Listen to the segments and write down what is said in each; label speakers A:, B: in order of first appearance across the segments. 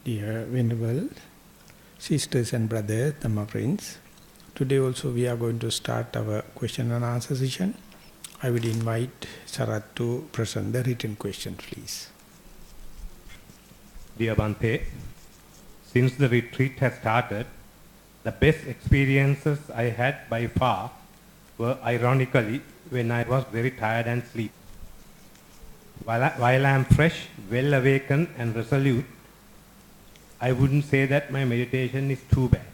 A: Dear Venerable sisters and brothers, Dhamma friends, today also we are going to start our question and answer session. I would invite Sarat to present the written question, please.
B: Dear Bhante, since the retreat has started, the best experiences I had by far were ironically when I was very tired and sleepy. While I am fresh, well awakened and resolute, I wouldn't say that my meditation is too bad.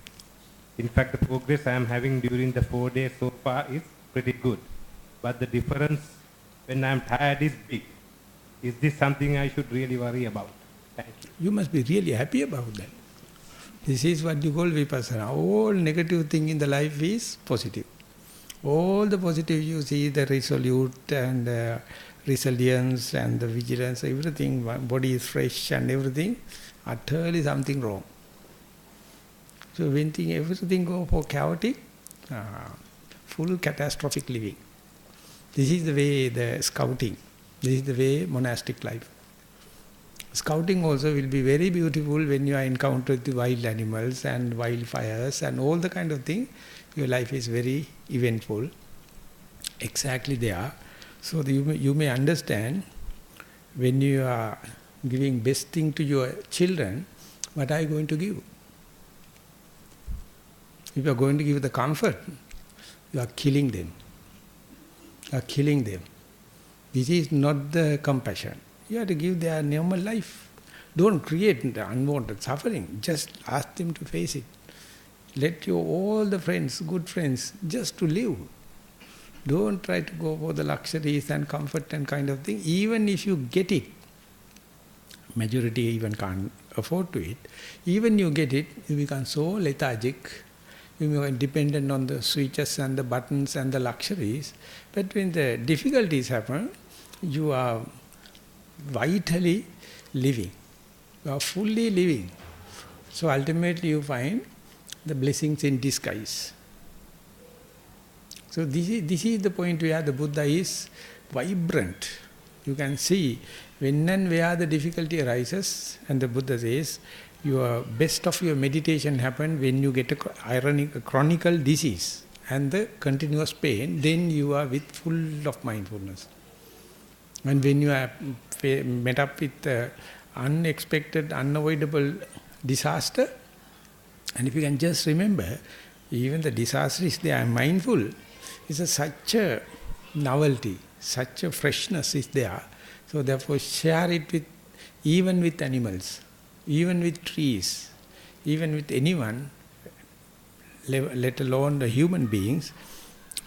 B: In fact, the progress I am having during the 4 days so far is pretty good. But the difference when I am tired is big. Is this something I should really worry about? Thank you.
A: You must be really happy about that. This is what you call vipassana. All negative thing in the life is positive. All the positive you see, the resolute and resilience and the vigilance, everything, body is fresh and everything, utterly something wrong. So when everything go for chaotic, full catastrophic living. This is the way the scouting, this is the way monastic life. Scouting also will be very beautiful when you are encountered the wild animals and wildfires and all the kind of thing. Your life is very eventful, exactly there. So you may understand when you are giving best thing to your children, what are you going to give? If you are going to give the comfort, you are killing them. You are killing them. This is not the compassion. You have to give their normal life. Don't create the unwanted suffering. Just ask them to face it. Let all the friends, good friends, just to live. Don't try to go for the luxuries and comfort and kind of thing. Even if you get it, majority even can't afford to it. Even you get it, you become so lethargic. You become dependent on the switches and the buttons and the luxuries. But when the difficulties happen, you are vitally living. You are fully living. So ultimately you find the blessings in disguise. So this is the point where the Buddha is vibrant. You can see when and where the difficulty arises, and the Buddha says, your best of your meditation happen when you get a chronical disease and the continuous pain, then you are with full of mindfulness. And when you are met up with unexpected, unavoidable disaster, and if you can just remember, even the disaster is there, mindful, is such a novelty, such a freshness is there. So therefore share it even with animals, even with trees, even with anyone, let alone the human beings.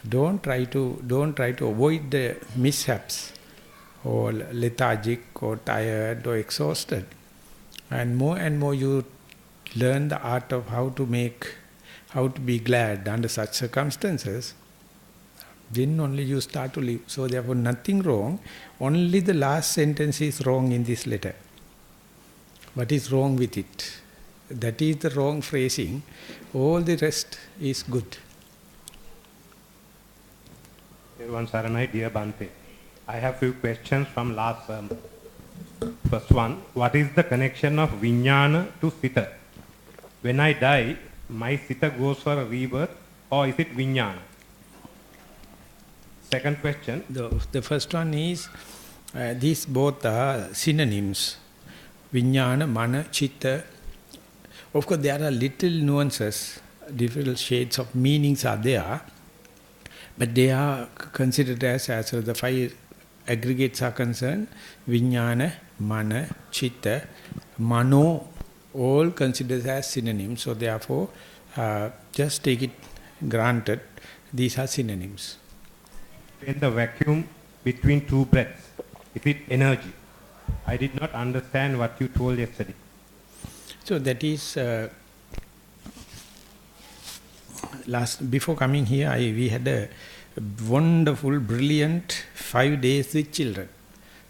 A: Don't try to avoid the mishaps, or lethargic, or tired, or exhausted. And more you learn the art of how to be glad under such circumstances, then only you start to live. So therefore nothing wrong, only the last sentence is wrong in this letter. What is wrong with it? That is the wrong phrasing. All the rest is good.
B: Saranai, dear Bhante, I have few questions from last sermon. First one, what is the connection of Vijnana to Sita? When I die, my Sita goes for a rebirth, or is it Vijnana? Second question.
A: The first one is, these both are synonyms. Vijnana, Mana, Chitta. Of course, there are little nuances, different shades of meanings are there, but they are considered as the five aggregates are concerned. Vijnana, Mana, Chitta, Mano, all considered as synonyms. So therefore, just take it granted, these are synonyms.
B: In the vacuum between two breaths, is it energy? I did not understand what you told yesterday.
A: So that is, before coming here, we had a wonderful, brilliant 5 days with children,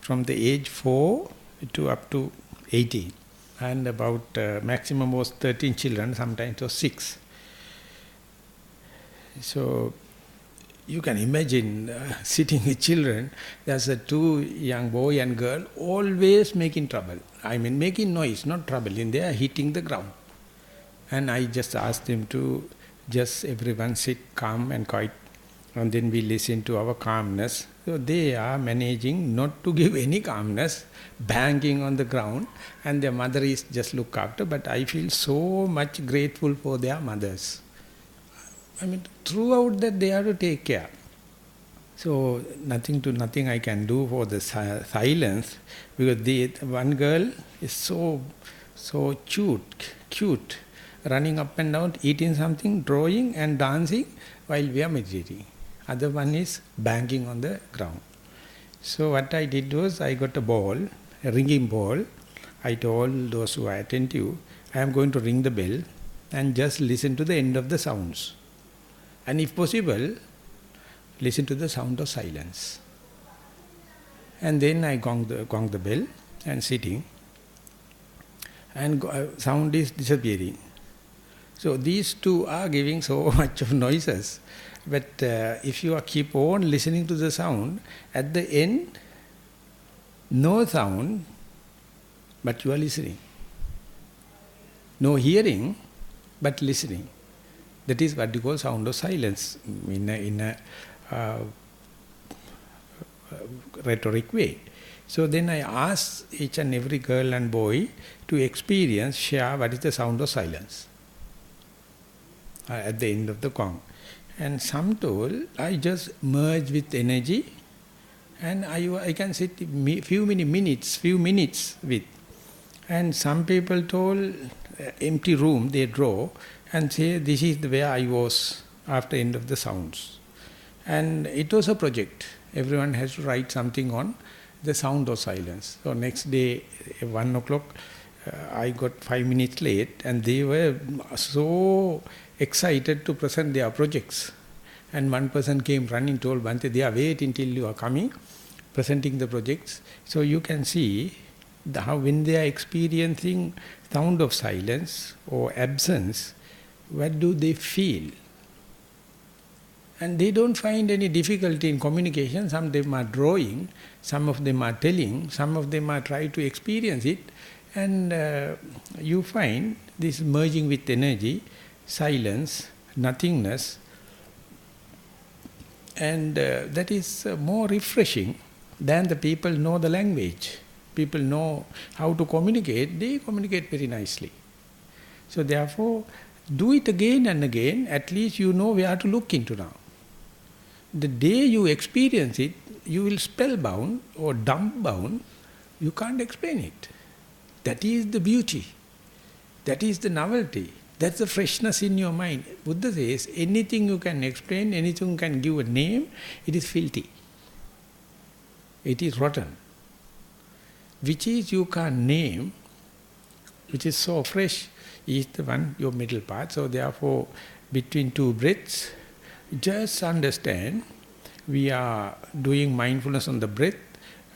A: from the age 4 to up to 18. And about maximum was 13 children, sometimes it was 6. So you can imagine sitting with children, there's a two young boy and girl always making trouble. I mean making noise, not trouble, and they are hitting the ground. And I just asked them to just everyone sit calm and quiet, and then we listen to our calmness. So they are managing not to give any calmness, banging on the ground, and their mother is just look after. But I feel so much grateful for their mothers. I mean, throughout that they have to take care. So nothing I can do for the silence, because one girl is so cute, running up and down, eating something, drawing and dancing while we are meditating. Other one is banging on the ground. So what I did was, I got a ball, a ringing ball. I told those who are attentive, I am going to ring the bell and just listen to the end of the sounds. And if possible, listen to the sound of silence. And then I gong the bell and sitting, and sound is disappearing. So these two are giving so much of noises. But if you keep on listening to the sound, at the end, no sound, but you are listening. No hearing, but listening. That is what you call sound of silence in a rhetoric way. So then I ask each and every girl and boy to experience, share what is the sound of silence at the end of the gong. And some told, I just merge with energy, and I can sit few minutes with. And some people told, empty room they draw and say, this is where I was after end of the sounds. And it was a project. Everyone has to write something on the sound of silence. So next day, 1 o'clock, I got 5 minutes late, and they were so excited to present their projects. And one person came running, told Bhante, they are waiting till you are coming, presenting the projects. So you can see how when they are experiencing sound of silence or absence, what do they feel? And they don't find any difficulty in communication. Some of them are drawing, some of them are telling, some of them are trying to experience it. And you find this merging with energy, silence, nothingness, and that is more refreshing than the people know the language. People know how to communicate, they communicate very nicely. So therefore, do it again and again, at least you know where to look into now. The day you experience it, you will spellbound or dumbbound, you can't explain it. That is the beauty. That is the novelty. That's the freshness in your mind. Buddha says, anything you can explain, anything you can give a name, it is filthy. It is rotten. Which is you can't name, which is so fresh, is the one, your middle part. So therefore, between two breaths, just understand, we are doing mindfulness on the breath.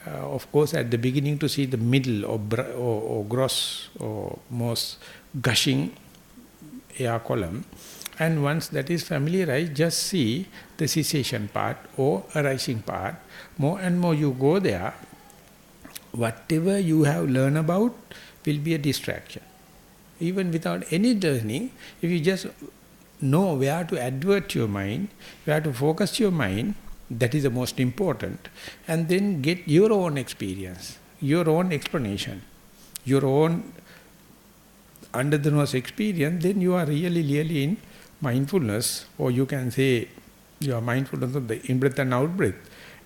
A: Of course, at the beginning to see the middle or gross or most gushing air column. And once that is familiarized, just see the cessation part or arising part. More and more you go there, whatever you have learned about will be a distraction. Even without any learning, if you just know where to advert your mind, where to focus your mind, that is the most important. And then get your own experience, your own explanation, your own under-the-nose experience, then you are really in mindfulness, or you can say you are mindfulness of the in-breath and out-breath.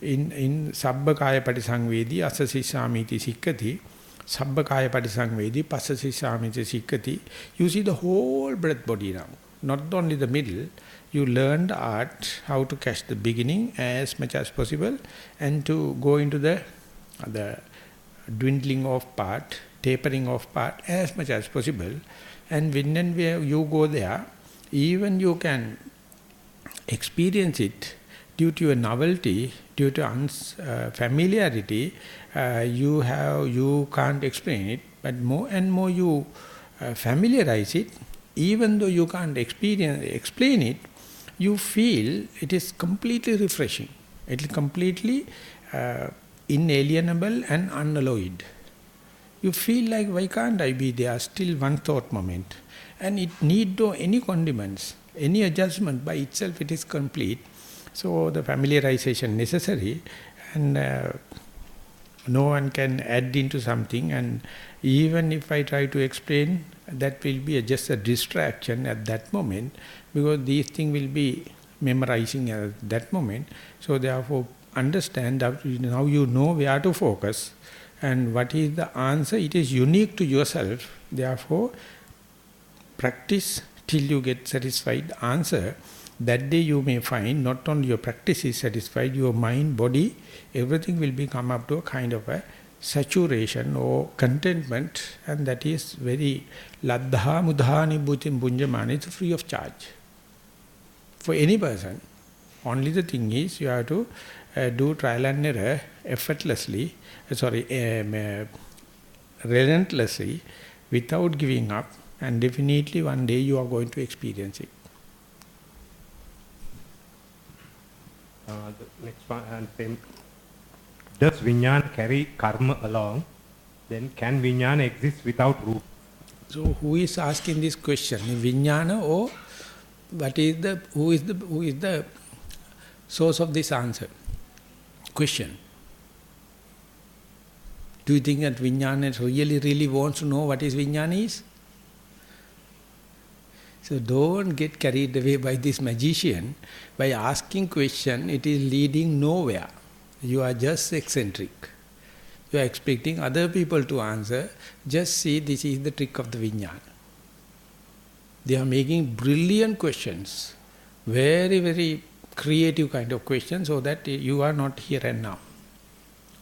A: In Sabba Kaya Patisangvedi, Asasissamiti Sikkati, Sabba Kaya Patisangvedi, Passasissamiti Sikkati, you see the whole breath body now. Not only the middle, you learn the art, how to catch the beginning as much as possible, and to go into the dwindling off part, tapering off part as much as possible. And when and where you go there, even you can experience it due to a novelty, due to familiarity, you can't explain it, but more and more you familiarize it, even though you can't explain it, you feel it is completely refreshing. It is completely inalienable and unalloyed. You feel like, why can't I be there? Still one thought moment. And it need no any condiments, any adjustment by itself, it is complete. So the familiarization necessary, and no one can add into something, and even if I try to explain, that will be just a distraction at that moment, because these things will be memorizing at that moment. So therefore, understand that now you know where to focus, and what is the answer. It is unique to yourself. Therefore, practice till you get satisfied answer. That day you may find not only your practice is satisfied, your mind, body, everything will be come up to a kind of a saturation or contentment, and that is very laddha mudhani bhutim bunjamani. It's free of charge for any person. Only the thing is you have to do trial and error effortlessly, relentlessly, without giving up, and definitely one day you are going to experience it.
B: The next one, and same. Does Vijnana carry karma along? Then can Vijnana exist without root?
A: So who is asking this question? Vijnana, or what is the who is the source of this answer? Question. Do you think that Vijnana really wants to know what is Vijnana is? So don't get carried away by this magician. By asking question, it is leading nowhere. You are just eccentric. You are expecting other people to answer. Just see, this is the trick of the Vijnana. They are making brilliant questions, very, very creative kind of questions, so that you are not here and now.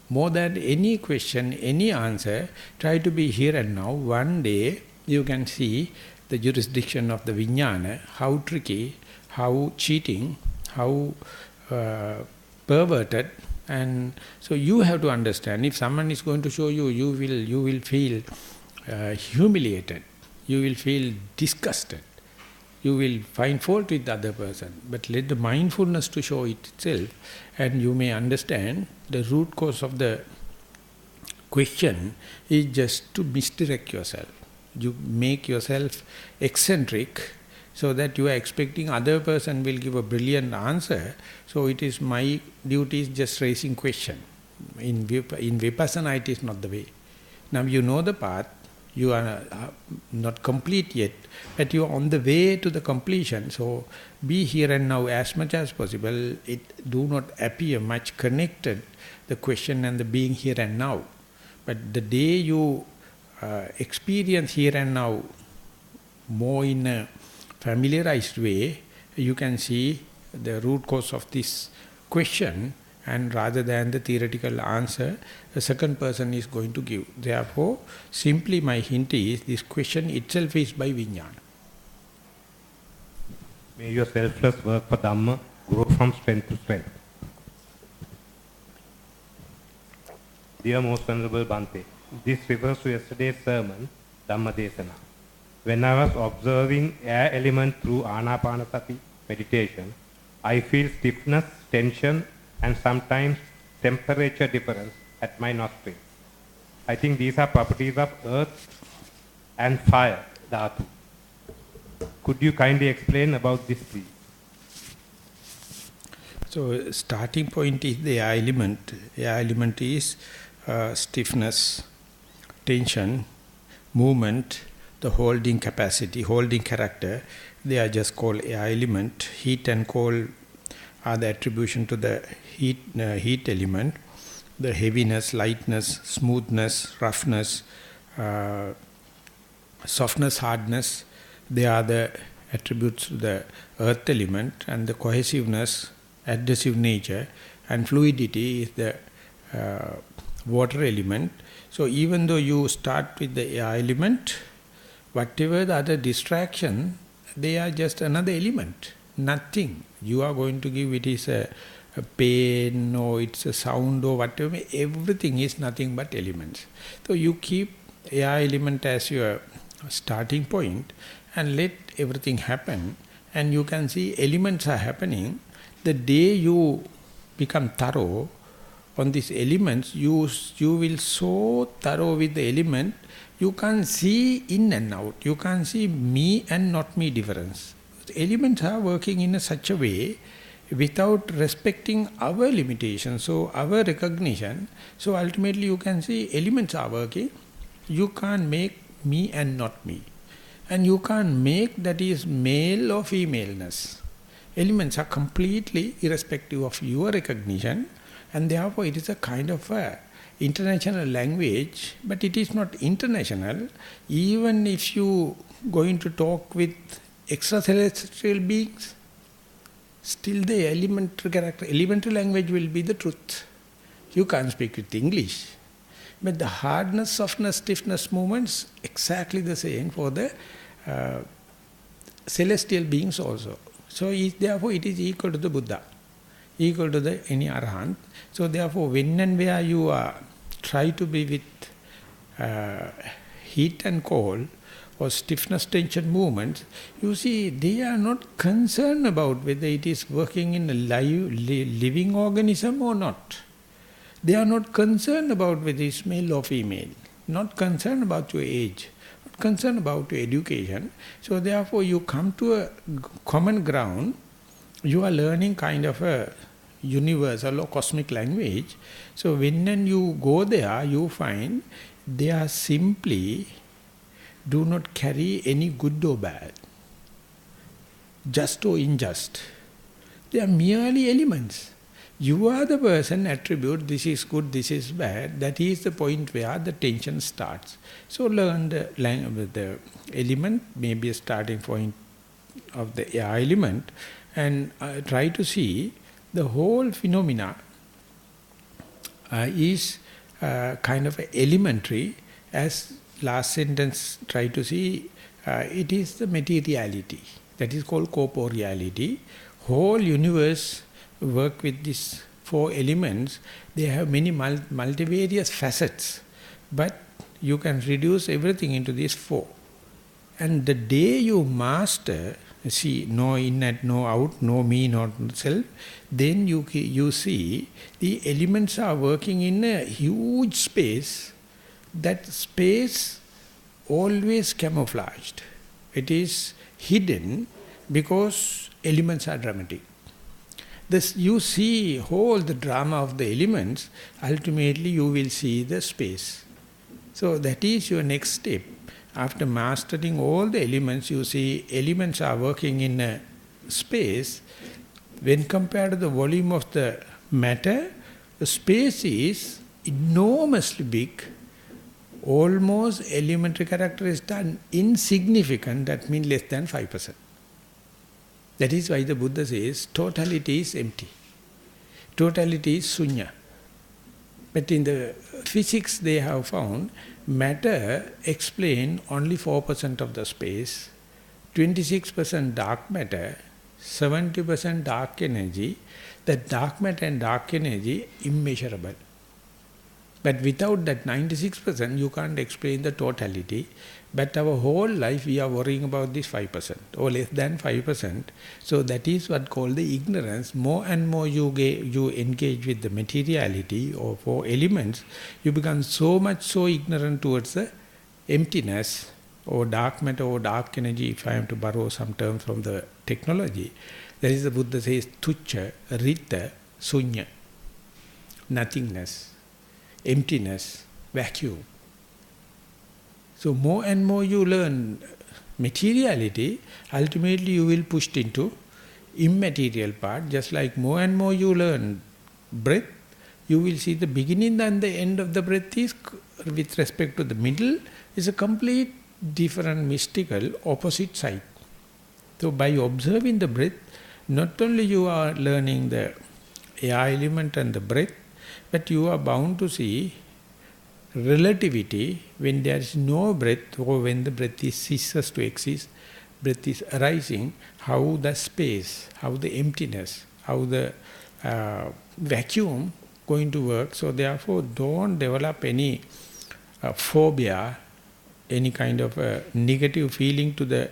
A: More than any question, any answer, try to be here and now. One day you can see the jurisdiction of the Vijnana, how tricky, how cheating, how perverted. And so you have to understand, if someone is going to show you, you will feel humiliated, you will feel disgusted, you will find fault with the other person. But let the mindfulness to show it itself, and you may understand the root cause of the question is just to misdirect yourself. You make yourself eccentric, so that you are expecting other person will give a brilliant answer. So it is my duty is just raising question. In Vipassana it is not the way. Now you know the path, you are not complete yet, but you are on the way to the completion. So be here and now as much as possible. It do not appear much connected, the question and the being here and now. But the day you experience here and now more in a familiarized way, you can see the root cause of this question, and rather than the theoretical answer, the second person is going to give. Therefore, simply my hint is, this question itself is by Vijnana.
B: May your selfless work for Dhamma grow from strength to strength. Dear Most Venerable Bhante, this refers to yesterday's sermon, Dhammadesana. When I was observing air element through Anapanasati meditation, I feel stiffness, tension, and sometimes temperature difference at my nostrils. I think these are properties of earth and fire, dhatu. Could you kindly explain about this, please?
A: So starting point is the air element. Air element is stiffness, tension, movement, the holding capacity, holding character. They are just called air element. Heat and cold are the attribution to the heat element. The heaviness, lightness, smoothness, roughness, softness, hardness, they are the attributes to the earth element, and the cohesiveness, adhesive nature, and fluidity is the water element. So even though you start with the air element, whatever the other distraction, they are just another element, nothing. You are going to give it is a pain, or it's a sound, or whatever, everything is nothing but elements. So you keep air element as your starting point and let everything happen, and you can see elements are happening. The day you become thorough on these elements, you will so thorough with the element, you can't see in and out. You can't see me and not me difference. The elements are working in such a way without respecting our limitations, so our recognition. So ultimately you can see elements are working. You can't make me and not me. And you can't make that is male or femaleness. Elements are completely irrespective of your recognition, and therefore it is a kind of a international language, but it is not international. Even if you going to talk with extraterrestrial beings, still the elementary language will be the truth. You can't speak with English. But the hardness, softness, stiffness movements, exactly the same for the celestial beings also. So therefore it is equal to the Buddha, equal to the any Arahant. So therefore when and where you are try to be with heat and cold or stiffness, tension movements, you see they are not concerned about whether it is working in a living organism or not. They are not concerned about whether it's male or female, not concerned about your age, not concerned about your education. So therefore you come to a common ground, you are learning kind of a universal or cosmic language. So when and you go there, you find they are simply do not carry any good or bad, just or unjust. They are merely elements. You are the person attribute, this is good, this is bad. That is the point where the tension starts. So learn the element, maybe a starting point of the air element, and try to see the whole phenomena is kind of elementary. As last sentence try to see, it is the materiality. That is called corporeality. Whole universe work with these four elements. They have many multivarious facets, but you can reduce everything into these four. And the day you master, see, no in and no out, no me, not self, then you see the elements are working in a huge space. That space always camouflaged. It is hidden because elements are dramatic. This you see whole the drama of the elements, ultimately you will see the space. So that is your next step. After mastering all the elements, you see elements are working in a space. When compared to the volume of the matter, the space is enormously big. Almost elementary characteristic insignificant, that means less than 5%. That is why the Buddha says totality is empty. Totality is sunya. But in the physics they have found matter explain only 4% of the space, 26% dark matter, 70% dark energy. That dark matter and dark energy immeasurable. But without that 96%, you can't explain the totality. But our whole life we are worrying about this 5% or less than 5%. So that is what called the ignorance. More and more you engage with the materiality or for elements, you become so much so ignorant towards the emptiness or dark matter or dark energy, if I am to borrow some terms from the technology. That is the Buddha says, tucca, rita, sunya, nothingness. Emptiness, vacuum. So more and more you learn materiality, ultimately you will push into immaterial part. Just like more and more you learn breath, you will see the beginning and the end of the breath is, with respect to the middle, is a complete different mystical opposite side. So by observing the breath, not only you are learning the air element and the breath, but you are bound to see relativity when there is no breath or when the breath is ceases to exist, breath is arising, how the space, how the emptiness, how the vacuum going to work. So therefore don't develop any phobia, any kind of negative feeling to the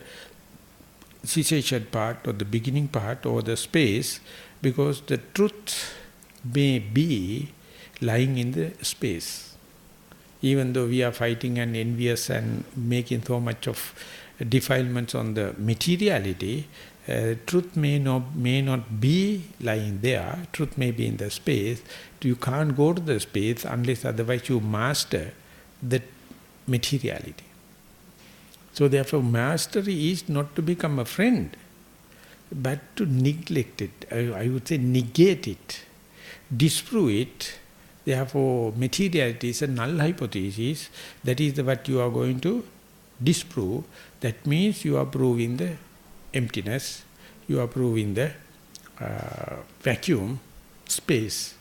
A: cessation part or the beginning part or the space, because the truth may be lying in the space. Even though we are fighting and envious and making so much of defilements on the materiality, truth may not be lying there. Truth may be in the space. You can't go to the space unless otherwise you master the materiality. So therefore mastery is not to become a friend, but to neglect it. I would say negate it, disprove it. Therefore materiality is a null hypothesis. That is what you are going to disprove. That means you are proving the emptiness, you are proving the vacuum, space.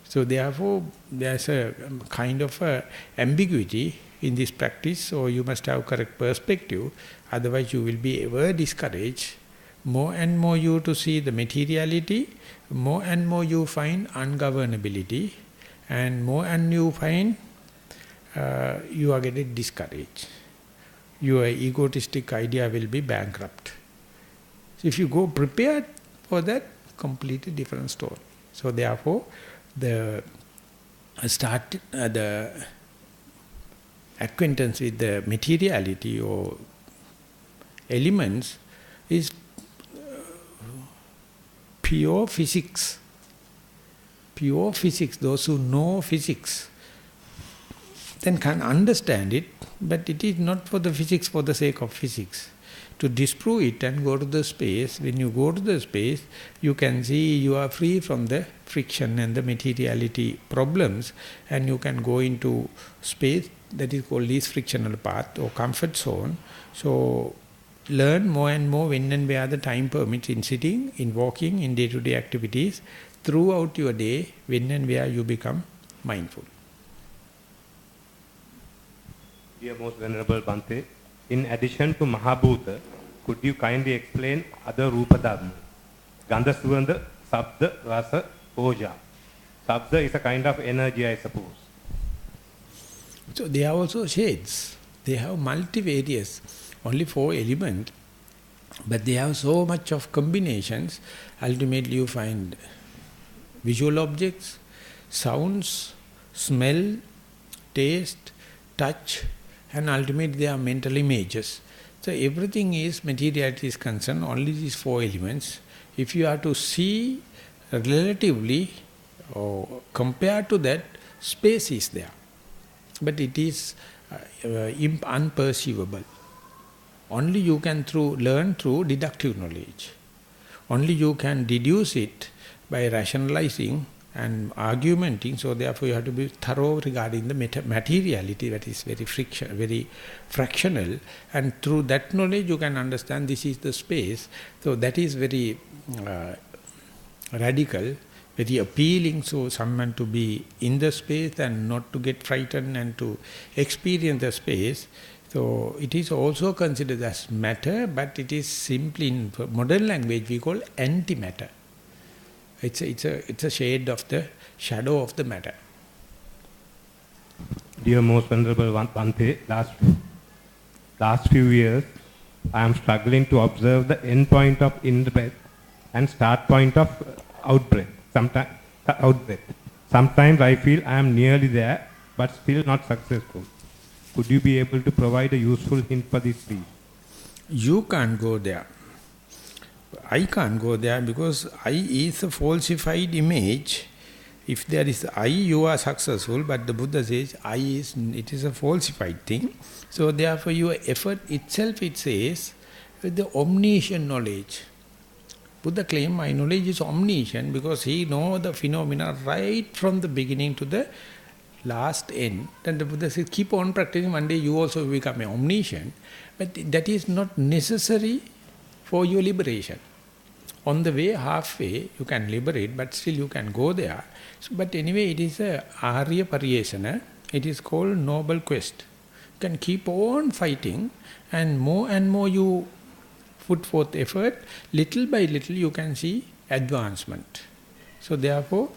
A: So therefore there's a kind of a ambiguity in this practice, so you must have correct perspective, otherwise you will be ever discouraged. More and more you to see the materiality, more and more you find ungovernability, and more and you find you are getting discouraged. Your egotistic idea will be bankrupt. So if you go prepared for that, completely different story. So therefore, the acquaintance with the materiality or elements is pure physics. Pure physics. Those who know physics then can understand it, but it is not for the physics for the sake of physics. To disprove it and go to the space, when you go to the space, you can see you are free from the friction and the materiality problems, and you can go into space that is called least frictional path or comfort zone. So learn more and more when and where the time permits, in sitting, in walking, in day-to-day activities, throughout your day, when and where you become mindful.
B: Dear Most Venerable Bhante, in addition to Mahabhuta, could you kindly explain other Rupa Dhamma? Gandha, Suvandha, Sabda, Rasa, Oja. Sabda is a kind of energy, I suppose.
A: So they are also shades. They have multivarious, only 4 elements, but they have so much of combinations. Ultimately you find visual objects, sounds, smell, taste, touch, and ultimately they are mental images. So everything is, materiality is concerned, only these 4 elements. If you are to see relatively or compared to that, space is there. But it is unperceivable. Only you can learn through deductive knowledge. Only you can deduce it by rationalizing and argumenting. So therefore you have to be thorough regarding the materiality that is very fractional, and through that knowledge you can understand this is the space. So that is very radical, very appealing. So someone to be in the space and not to get frightened and to experience the space. So it is also considered as matter, but it is simply, in modern language we call antimatter. It's a shade of the shadow of the matter.
B: Dear Most Venerable Bhante, last few years I am struggling to observe the end point of in-breath and start point of out-breath. Sometimes I feel I am nearly there, but still not successful. Could you be able to provide a useful hint for this, please?
A: You can't go there. I can't go there, because I is a falsified image. If there is I, you are successful, but the Buddha says it is a falsified thing. So therefore your effort itself, it says, with the omniscient knowledge. Buddha claims my knowledge is omniscient because he knows the phenomena right from the beginning to the last end. Then the Buddha says, keep on practicing, one day you also become omniscient. But that is not necessary for your liberation. On the way, halfway, you can liberate, but still you can go there. So, but anyway, it is a Arya Pariyesana. It is called noble quest. You can keep on fighting, and more you put forth effort, little by little you can see advancement. So therefore,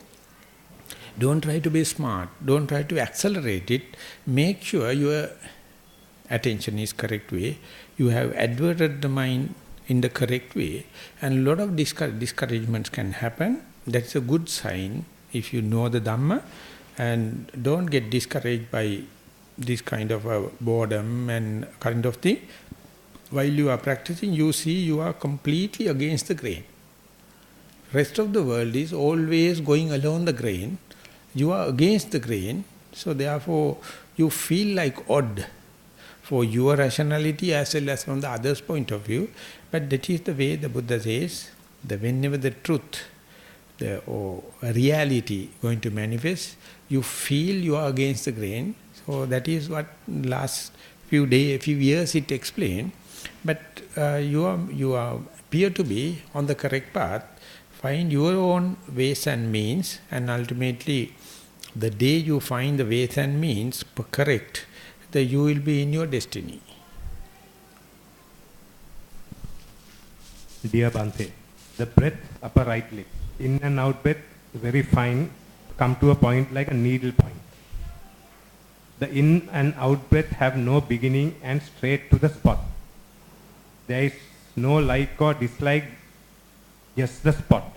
A: don't try to be smart, don't try to accelerate it. Make sure your attention is correct way. You have adverted the mind in the correct way, and a lot of discouragements can happen. That's a good sign if you know the Dhamma, and don't get discouraged by this kind of boredom and kind of thing. While you are practicing, you see you are completely against the grain. Rest of the world is always going along the grain. You are against the grain, so therefore you feel like odd for your rationality as well as from the other's point of view. But that is the way the Buddha says, that whenever the truth or reality going to manifest, you feel you are against the grain. So that is what last few years it explained. But you appear to be on the correct path. Find your own ways and means, and ultimately, the day you find the ways and means correct, that you will be in your destiny.
B: Dear Bhante, the breath upper right lip, in and out breath, very fine, come to a point like a needle point. The in and out breath have no beginning and straight to the spot. There is no like or dislike, just the spot,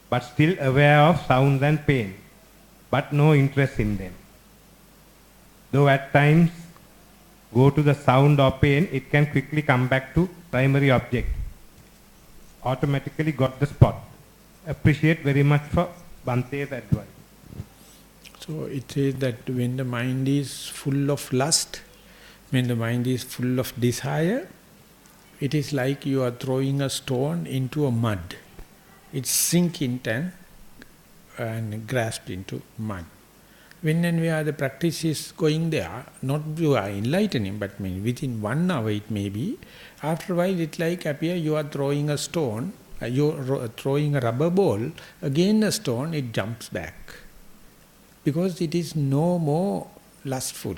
B: but still aware of sounds and pain, but no interest in them. Though at times go to the sound or pain, it can quickly come back to primary object. Automatically got the spot. Appreciate very much for Bhante's advice.
A: So it says that when the mind is full of lust, when the mind is full of desire, it is like you are throwing a stone into a mud. It sinks in and grasped into mud. When and where the practice is going there, not you are enlightening, but within 1 hour it may be. After a while it like appear you are throwing a stone, you are throwing a rubber ball, again a stone, it jumps back. Because it is no more lustful.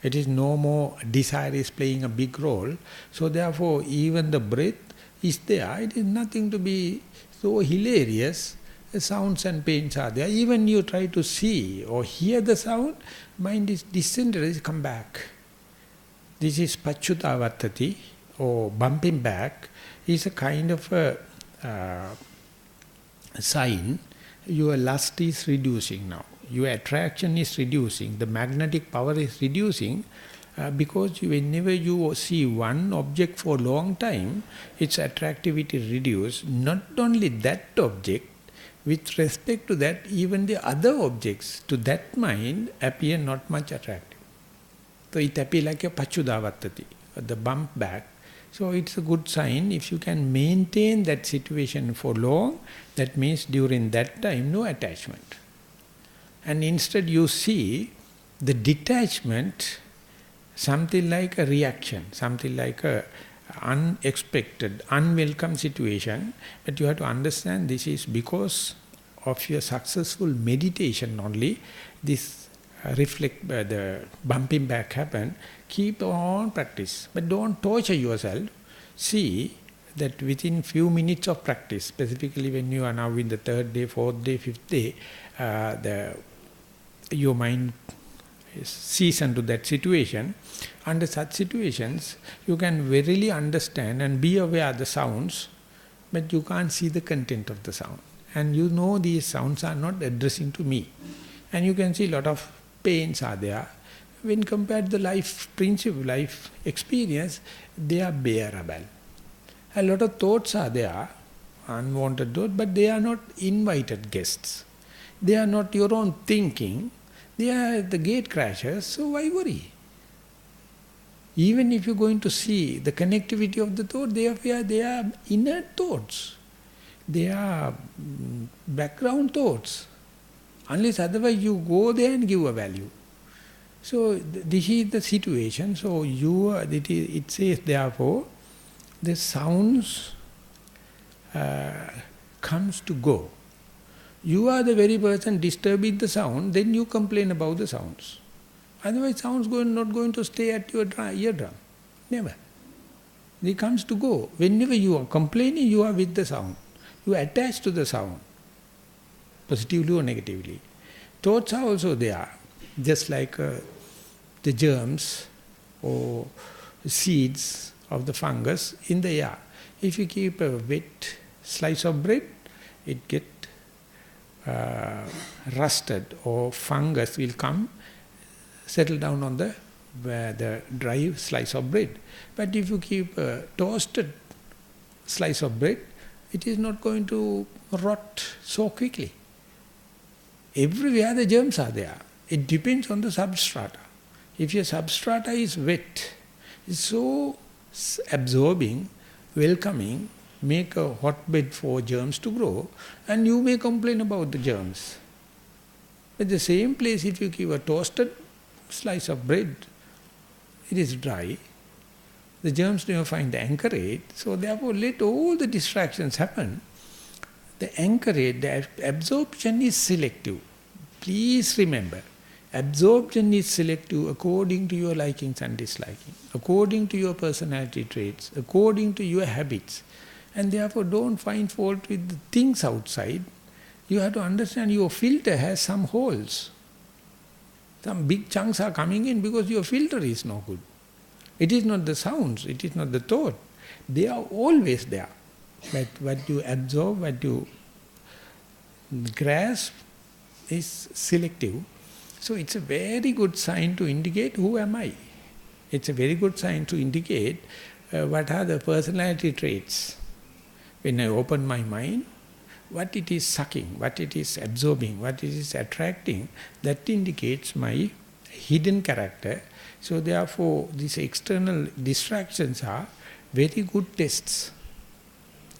A: It is no more desire is playing a big role. So therefore even the breath is there. It is nothing to be so hilarious. The sounds and pains are there. Even you try to see or hear the sound, mind is disinterested, come back. This is pachyutavartati, or bumping back, is a kind of a sign. Your lust is reducing now. Your attraction is reducing. The magnetic power is reducing because whenever you see one object for a long time, its attractivity reduces. Not only that object, with respect to that, even the other objects to that mind appear not much attractive. So it appears like a pachyutavartati, the bump back. So it's a good sign if you can maintain that situation for long. That means during that time no attachment. And instead you see the detachment, something like a reaction, something like a unexpected, unwelcome situation. But you have to understand this is because of your successful meditation only. This the bumping back happen. Keep on practice, but don't torture yourself. See that within few minutes of practice, specifically when you are now in the 3rd day, 4th day, 5th day, your mind is seasoned to that situation. Under such situations, you can verily understand and be aware of the sounds, but you can't see the content of the sound. And you know these sounds are not addressing to me. And you can see a lot of pains are there. When compared to the life principle, life experience, they are bearable. A lot of thoughts are there, unwanted thoughts, but they are not invited guests. They are not your own thinking. They are the gate crashers, so why worry? Even if you're going to see the connectivity of the thought, they are inner thoughts. They are background thoughts. Unless otherwise you go there and give a value. So this is the situation. So it says therefore, the sounds comes to go. You are the very person disturbing the sound, then you complain about the sounds. Otherwise sounds not going to stay at your eardrum. Never. It comes to go. Whenever you are complaining, you are with the sound. You attach to the sound, positively or negatively. Thoughts are also there, just like the germs or seeds of the fungus in the air. If you keep a wet slice of bread, it get rusted, or fungus will come, settle down on the dry slice of bread. But if you keep a toasted slice of bread, it is not going to rot so quickly. Everywhere the germs are there. It depends on the substrata. If your substrata is wet, it's so absorbing, welcoming, make a hotbed for germs to grow, and you may complain about the germs. At the same place, if you give a toasted slice of bread, it is dry, the germs never find the anchorage, so therefore let all the distractions happen. The anchorage, the absorption is selective. Please remember, absorption is selective according to your likings and dislikings, according to your personality traits, according to your habits. And therefore don't find fault with the things outside. You have to understand your filter has some holes. Some big chunks are coming in because your filter is no good. It is not the sounds, it is not the thought. They are always there. But what you absorb, what you grasp is selective. So it's a very good sign to indicate who am I. It's a very good sign to indicate what are the personality traits. When I open my mind, what it is sucking, what it is absorbing, what it is attracting, that indicates my hidden character. So therefore, these external distractions are very good tests.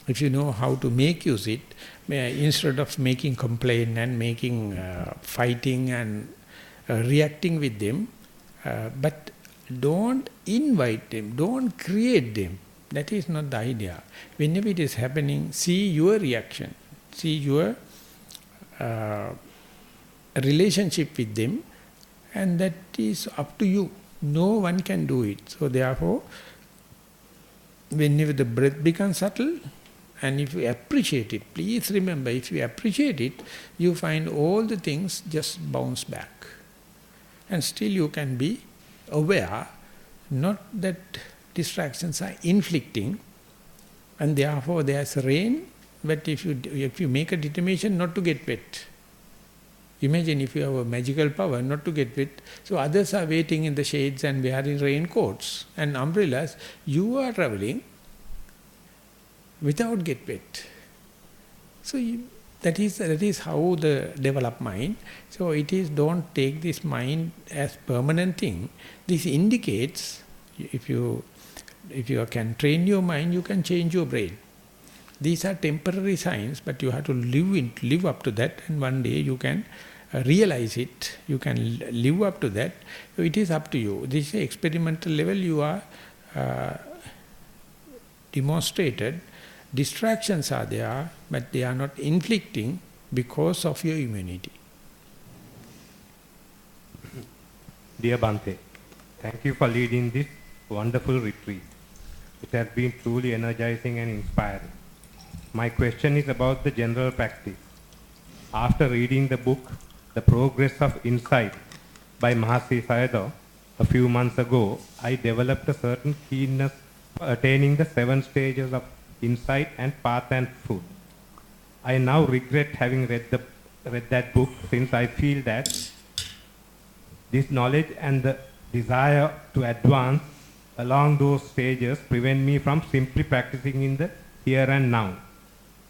A: If you know how to make use it, instead of making complaint and making fighting and reacting with them, but don't invite them, don't create them. That is not the idea. Whenever it is happening, see your reaction, see your relationship with them, and that is up to you. No one can do it. So therefore, whenever the breath becomes subtle, and if you appreciate it, please remember, if you appreciate it, you find all the things just bounce back. And still you can be aware, not that distractions are inflicting, and therefore there's rain, but if you make a determination not to get wet, imagine if you have a magical power not to get wet, so others are waiting in the shades and wearing raincoats and umbrellas, you are traveling without get wet. So that is how the develop mind. So it is, don't take this mind as permanent thing. This indicates, if you can train your mind, you can change your brain. These are temporary signs, but you have to live up to that, and one day you can realize it, you can live up to that. So it is up to you. This is experimental level, you are demonstrated. Distractions are there, but they are not inflicting because of your immunity.
B: Dear Bhante, thank you for leading this wonderful retreat. It has been truly energizing and inspiring. My question is about the general practice. After reading the book, The Progress of Insight by Maha a few months ago, I developed a certain keenness for attaining the 7 stages of insight and path and food. I now regret having read that book, since I feel that this knowledge and the desire to advance along those stages prevent me from simply practicing in the here and now.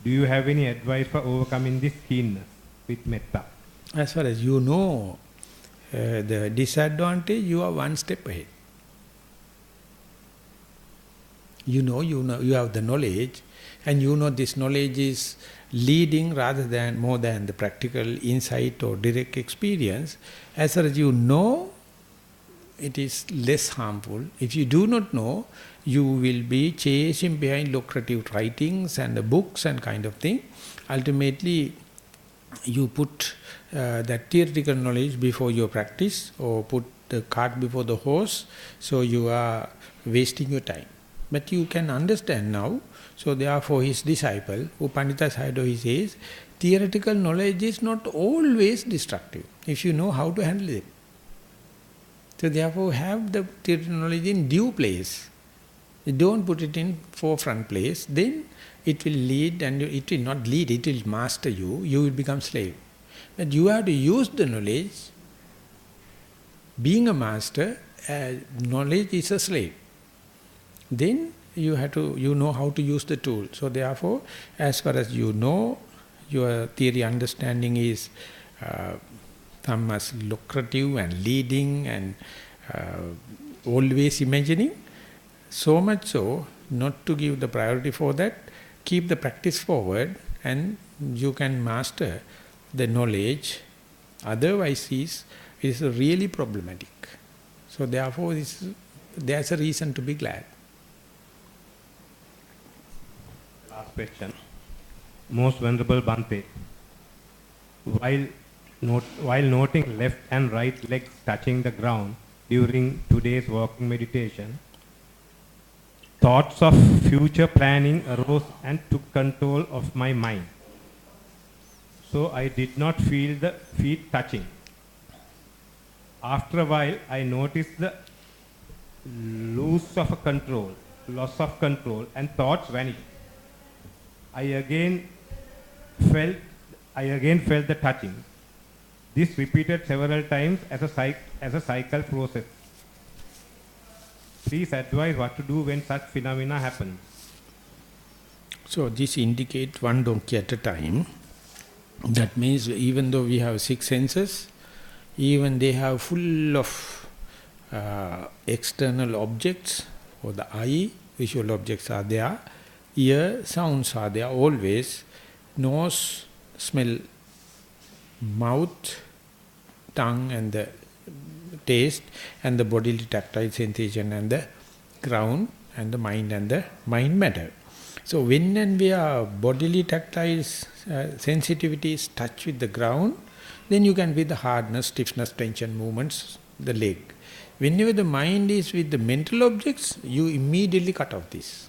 B: Do you have any advice for overcoming this keenness with metta?
A: As far as you know the disadvantage, you are one step ahead. You know, you have the knowledge, and you know this knowledge is leading rather than more than the practical insight or direct experience. As far as you know, it is less harmful. If you do not know, you will be chasing behind lucrative writings and the books and kind of thing. Ultimately, you put that theoretical knowledge before your practice, or put the cart before the horse, so you are wasting your time. But you can understand now. So therefore his disciple, Upandita Sayadaw, he says, theoretical knowledge is not always destructive, if you know how to handle it. So therefore have the theoretical knowledge in due place. You don't put it in forefront place, then it will lead, and it will not lead, it will master you, you will become slave. But you have to use the knowledge. Being a master, knowledge is a slave. Then you know how to use the tool. So therefore, as far as you know, your theory understanding is Dhamma's lucrative and leading and always imagining, so much so, not to give the priority for that, keep the practice forward and you can master the knowledge. Otherwise, it is really problematic. So therefore, there's a reason to be glad.
B: Last question. Most Venerable Bhante, while noting left and right legs touching the ground during today's walking meditation, thoughts of future planning arose and took control of my mind. So I did not feel the feet touching. After a while, I noticed the loss of control, and thoughts vanished. I again felt the touching. This repeated several times as a cycle process. Please advise what to do when such phenomena happen.
A: So this indicates one donkey at a time. That means even though we have 6 senses, even they have full of external objects, or the eye, visual objects are there, ear, sounds are there always, nose, smell, mouth, tongue and the taste, and the bodily tactile sensation and the ground, and the mind matter. So when and where bodily tactile sensitivities touch with the ground, then you can feel the hardness, stiffness, tension, movements, the leg. Whenever the mind is with the mental objects, you immediately cut off this.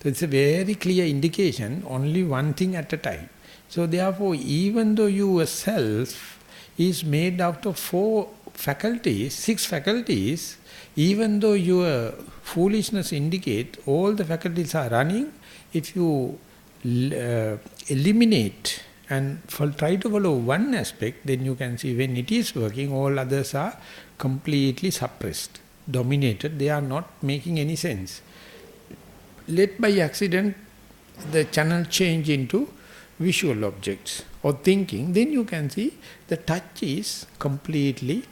A: So it's a very clear indication, only one thing at a time. So therefore, even though yourself is made out of 6 faculties, even though your foolishness indicate all the faculties are running, if you eliminate and try to follow one aspect, then you can see when it is working, all others are completely suppressed, dominated, they are not making any sense. Let by accident the channel change into visual objects or thinking, then you can see the touch is completely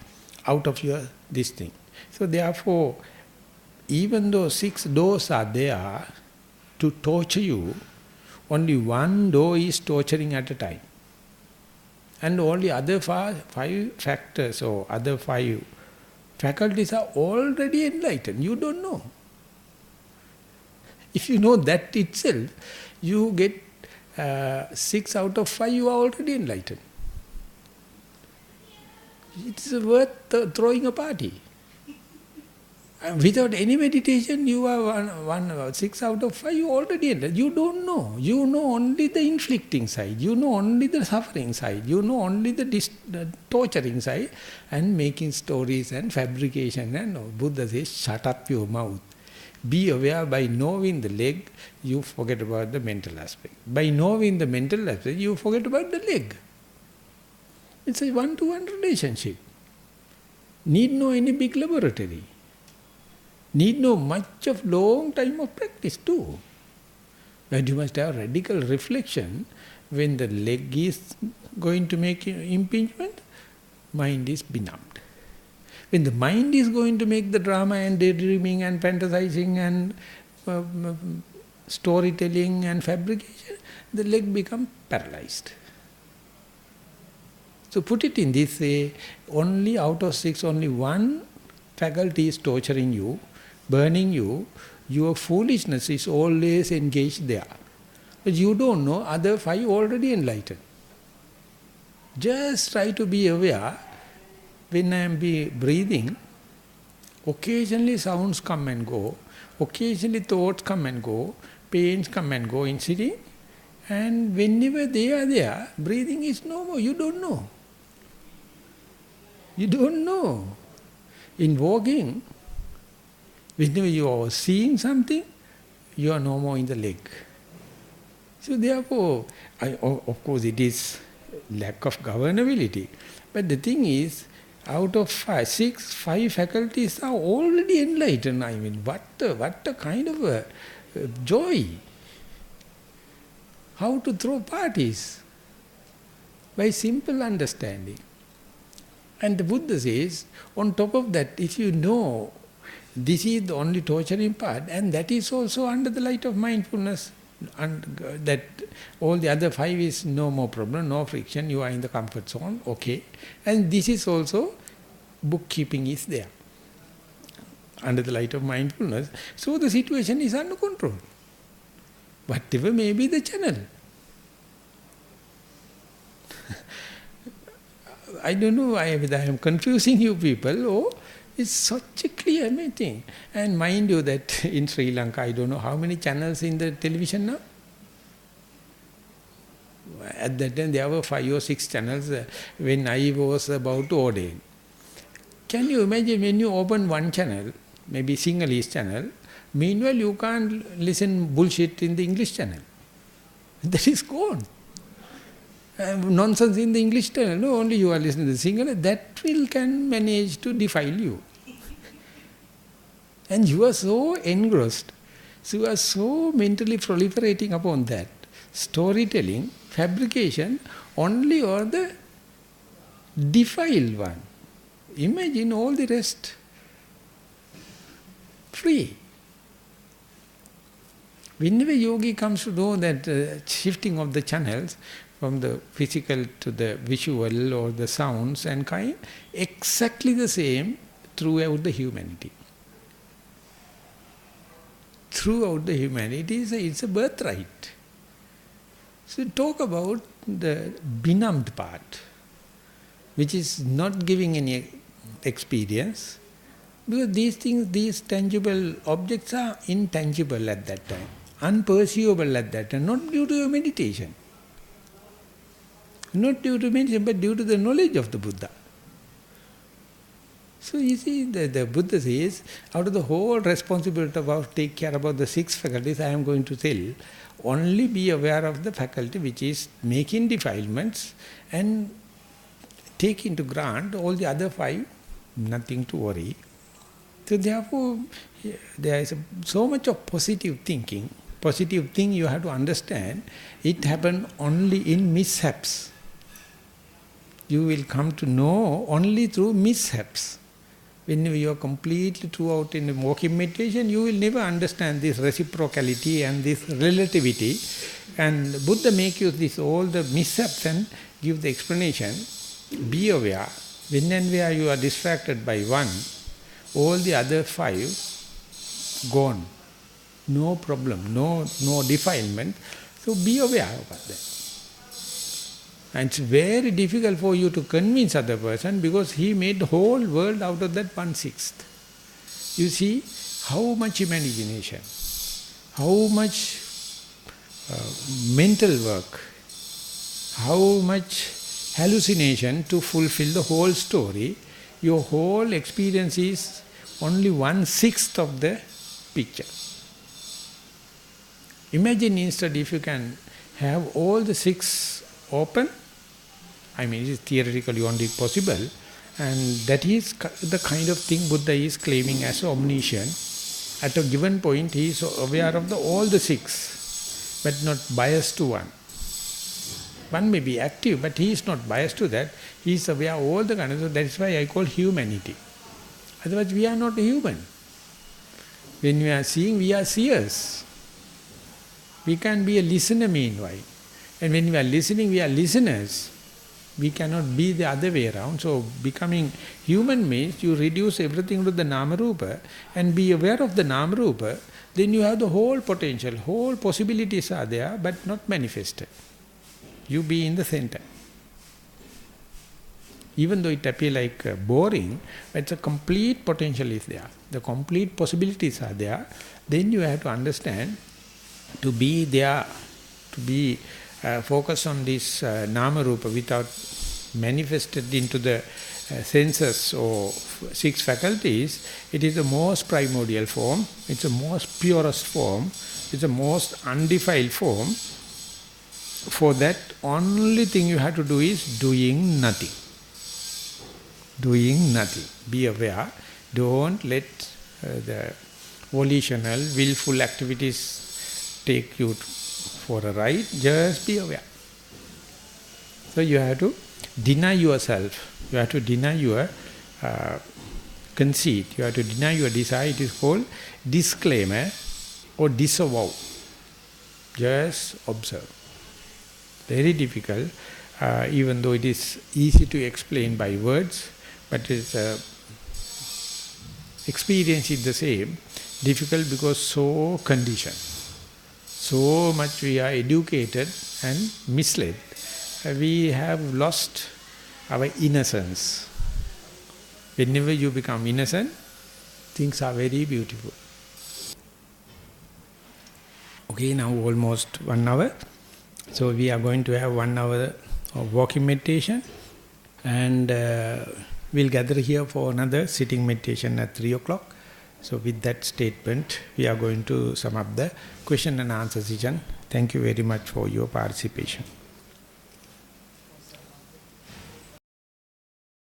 A: out of this thing. So therefore, even though 6 doors are there to torture you, only one door is torturing at a time. And all the other 5 factors or other 5 faculties are already enlightened. You don't know. If you know that itself, you get 6 out of 5, you are already enlightened. It's worth throwing a party. Without any meditation, you are 6 out of 5, you already enlightened. You don't know. You know only the inflicting side. You know only the suffering side. You know only the torturing side, and making stories and fabrication. And Buddha says, shut up your mouth. Be aware. By knowing the leg, you forget about the mental aspect. By knowing the mental aspect, you forget about the leg. It's a 1-to-1 relationship. Need no any big laboratory. Need no much of long time of practice too. But you must have radical reflection. When the leg is going to make impingement, mind is benumbed. When the mind is going to make the drama and daydreaming and fantasizing and storytelling and fabrication, the leg becomes paralyzed. So put it in this way, only out of 6, only one faculty is torturing you, burning you. Your foolishness is always engaged there. But you don't know, other 5 already enlightened. Just try to be aware. When I am breathing, occasionally sounds come and go, occasionally thoughts come and go, pains come and go in sitting, and whenever they are there, breathing is no more. You don't know. You don't know. In walking, Whenever you are seeing something, you are no more in the leg. So therefore, of course it is lack of governability. But the thing is, out of 5 faculties are already enlightened. I mean, what a kind of a joy. How to throw parties? By simple understanding. And the Buddha says, on top of that, if you know this is the only torturing part, and that is also under the light of mindfulness, and that all the other 5 is no more problem, no friction, you are in the comfort zone, okay. And this is also, bookkeeping is there, under the light of mindfulness. So the situation is under control. Whatever may be the channel. I don't know whether I am confusing you people or it's such a clear thing. And mind you that in Sri Lanka, I don't know how many channels in the television now. At that time there were 5 or 6 channels when I was about to ordain. Can you imagine when you open one channel, maybe Sinhalese channel, meanwhile you can't listen bullshit in the English channel. That is gone. Nonsense in the English channel, no, only you are listening to the Sinhala, that can manage to defile you. And you are so engrossed, so you are so mentally proliferating upon that. Storytelling, fabrication, only or the defiled one. Imagine all the rest free. Whenever yogi comes to know that shifting of the channels from the physical to the visual or the sounds and kind, exactly the same throughout the humanity. Throughout the humanity, it's a birthright. So talk about the benumbed part, which is not giving any experience, because these things, these tangible objects are intangible at that time, unperceivable at that time, not due to your meditation. Not due to meditation, but due to the knowledge of the Buddha. So you see, the Buddha says, out of the whole responsibility of take care about the 6 faculties, I am going to tell, only be aware of the faculty which is making defilements and take into grant all the other 5, nothing to worry. So therefore, there is so much of positive thinking. Positive thing you have to understand, it happened only in mishaps. You will come to know only through mishaps. When you are completely throughout in the walking meditation, you will never understand this reciprocality and this relativity. And Buddha make you this all the mishaps and give the explanation. Be aware, when and where you are distracted by one, all the other 5 gone. No problem, no defilement. So be aware of that. And it's very difficult for you to convince other person because he made the whole world out of that 1/6. You see how much imagination, how much mental work, how much hallucination to fulfill the whole story. Your whole experience is only 1/6 of the picture. Imagine instead if you can have all the 6 open, I mean, it is theoretically only possible, and that is the kind of thing Buddha is claiming as omniscient. At a given point, he is aware of all the 6, but not biased to one. One may be active, but he is not biased to that. He is aware of all the kind of, so that is why I call humanity. Otherwise, we are not human. When we are seeing, we are seers. We can be a listener meanwhile. And when we are listening, we are listeners. We cannot be the other way around. So becoming human means you reduce everything to the Nama Rupa and be aware of the Nama Rupa. Then you have the whole potential, whole possibilities are there but not manifested. You be in the center. Even though it appears like boring, but the complete potential is there. The complete possibilities are there. Then you have to understand, to be there, to be focus on this Nama Rupa without manifested into the senses or six faculties, it is the most primordial form, it's the most purest form, it's the most undefiled form. For that, only thing you have to do is doing nothing. Doing nothing. Be aware. Don't let the volitional, willful activities take you for a ride. Just be aware. So you have to deny yourself. You have to deny your conceit. You have to deny your desire. It is called disclaimer or disavow. Just observe. Very difficult, even though it is easy to explain by words, but its experience is the same. Difficult because so conditioned. So much we are educated and misled. We have lost our innocence. Whenever you become innocent, things are very beautiful. Okay, now almost 1 hour. So we are going to have 1 hour of walking meditation, and we'll gather here for another sitting meditation at 3 o'clock. So with that statement, we are going to sum up the question and answer session. Thank you very much for your participation.